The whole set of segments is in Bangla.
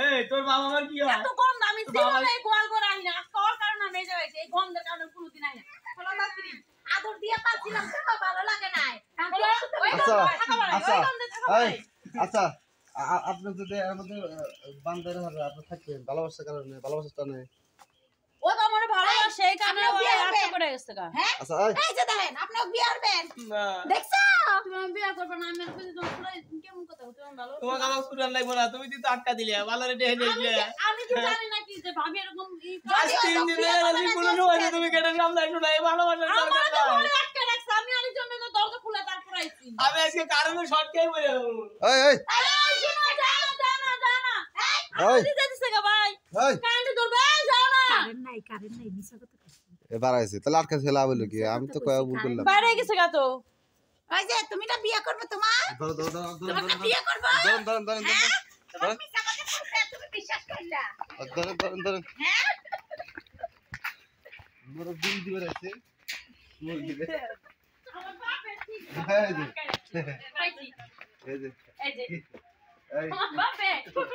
এই তোর বাবা আমার কি হয়? এত কম দামি ছিল এই গোয়াল গোড়া আই না তোর কারণে আমি যাইছি এই গন্ধের কারণে কোনদিন আই না চলো তাড়াতাড়ি আদর দিয়ে পাচ্ছিলাম তো ভালো লাগে নাই আচ্ছা আপনি যদি আমাদের বান্দারে হবে আপনি থাকবেন ভালোবাসার কারণে ভালোবাসাটা নেই ও তো আমার ভালোবাসে এই কারণে ও আটকে পড়ে গেছে গা হ্যাঁ আচ্ছা এই যে দেখেন আপনি বিয়ে করবেন না দেখছো তুমি বিয়ে করবে না আমি কইছি তুমি পুরো কেমন কথা তুমি ভালো তোমার কাছে সুরান লাগবে না তুমি তো আটকা দিলে ভালোরে ঢেহে দিলে আমি তো জানি না কি যে ভাবি এরকম আজ 3 দিন ধরে রাজি কোনো নয় তুমি কেটে সামলাই শুনা এই ভালোবাসার দরকার নাই আমার আটকে রাখছ আমি আরেক জন্য তো দরজা খুলে তারপর আইছি আমি আজকে কারণে শর্ট খেয়ে বলে দেব এই এই এই দিতেছে গা ভাই এই কারেন্ট ধরবে যাও না কারেন্ট নাই মিছা কথা এবার আইছে তাহলে আটকা ছেলা বলে কি আমি তো কয়া ভুল করলাম বাইরে গেছে গা তো ওই যে তুমি না বিয়ে করবে তোমার ধরো ধরো ধরো তোমাকে বিয়ে করব ধরুন ধরুন ধরুন তোমার মিছা কথা বলতে তুমি বিশ্বাস করলা ধরুন ধরুন ধরুন হ্যাঁ মোর দিন দিবে আছে মোর দিবে আমার বাপের ঠিক এই যে পাইছি এই যে এই যে এই আমার বাপে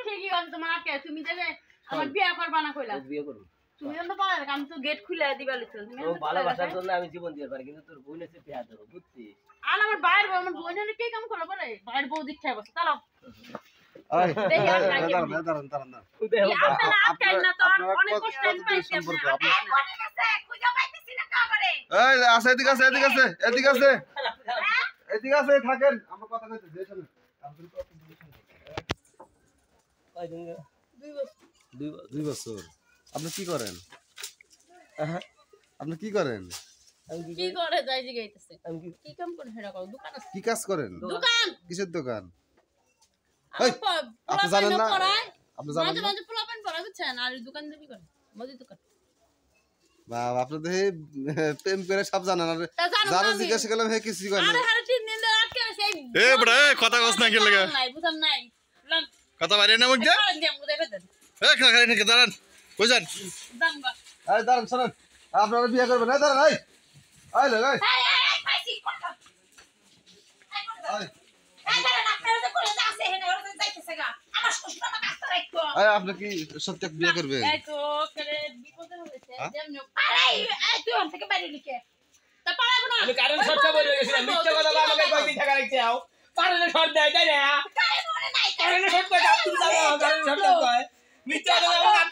ঠিকই আছে তোমার আটকে তুমি যে আমার বিয়ে করবা না কইলা বিয়ে করব তুমি তো পারে আমি তো গেট খুলে দিবা লিখছো তুমি ও ভালোবাসার জন্য আমি জীবন দিতে পারি কিন্তু তোর বোন এসে বিয়া দেব বুঝছিস আর আমার বাইরের বউ আমার বোনের কি কাম করলো বলে বাইরের বউ দীক্ষা বসে চলো এই দেখি আর কাকে দাঁড়ান দাঁড়ান দাঁড়ান আপনারা আটকাই না তো আর অনেক কষ্ট আমি পাইছি সম্পর্ক আপনি কোনে গেছে খুঁজে পাইতেছি না কাবারে এই আছে এদিকে আছে এদিকে আছে এদিকে আছে এদিকে আছে থাকেন আমরা কথা কইতেছি এখানে আপনাদের কথা কয়দিন 2 বছর আপনি কি করেন আপনি কি করেন কি করে যাই জিগাইতেছে আমি কি কাম করে হেডা কর দোকান আছে কি কাজ করেন দোকান কিসের দোকান আমি আপনি জানেন না পড়াই আপনি জানেন মাঝে না মাঝে পোলাপান পড়া বুঝছেন আর দোকান দেবি করে মুদি দোকান বাবা আপনি তো এই প্রেম করে সব জানেন আর তা জানো যারা না আমি। জিজ্ঞাসা করলাম হে কিছু করেন আরে আরে 3 দিন ধরে আটকে আছে এ বড় কথা কস না কি লাগা নাই বুঝাম নাই লন কথা বাইরে না মুখ দে কারণ দিয়ে মুদে বেদন এ খাখারে নাকি দাঁড়ান কই যান দামবা এই দাঁড়ান শুনুন আপনারা বিয়ে করবেন এই দাঁড়ান এই লোক এই এই পাইছি কথা এই এই কারণ আপনারা যে করে আছে হেনে ওরা যাইতেছে গা আমার শ্বশুর আমার কাছে রাখতো এই আপনি কি সত্যি বিয়ে করবেন এই তো করে বিপদে হয়েছে যেমন আরে এই তুই ওর থেকে বাইরে লিখে তা পারাবো না আমি কারণ সবটা বলে গেছিলাম মিথ্যা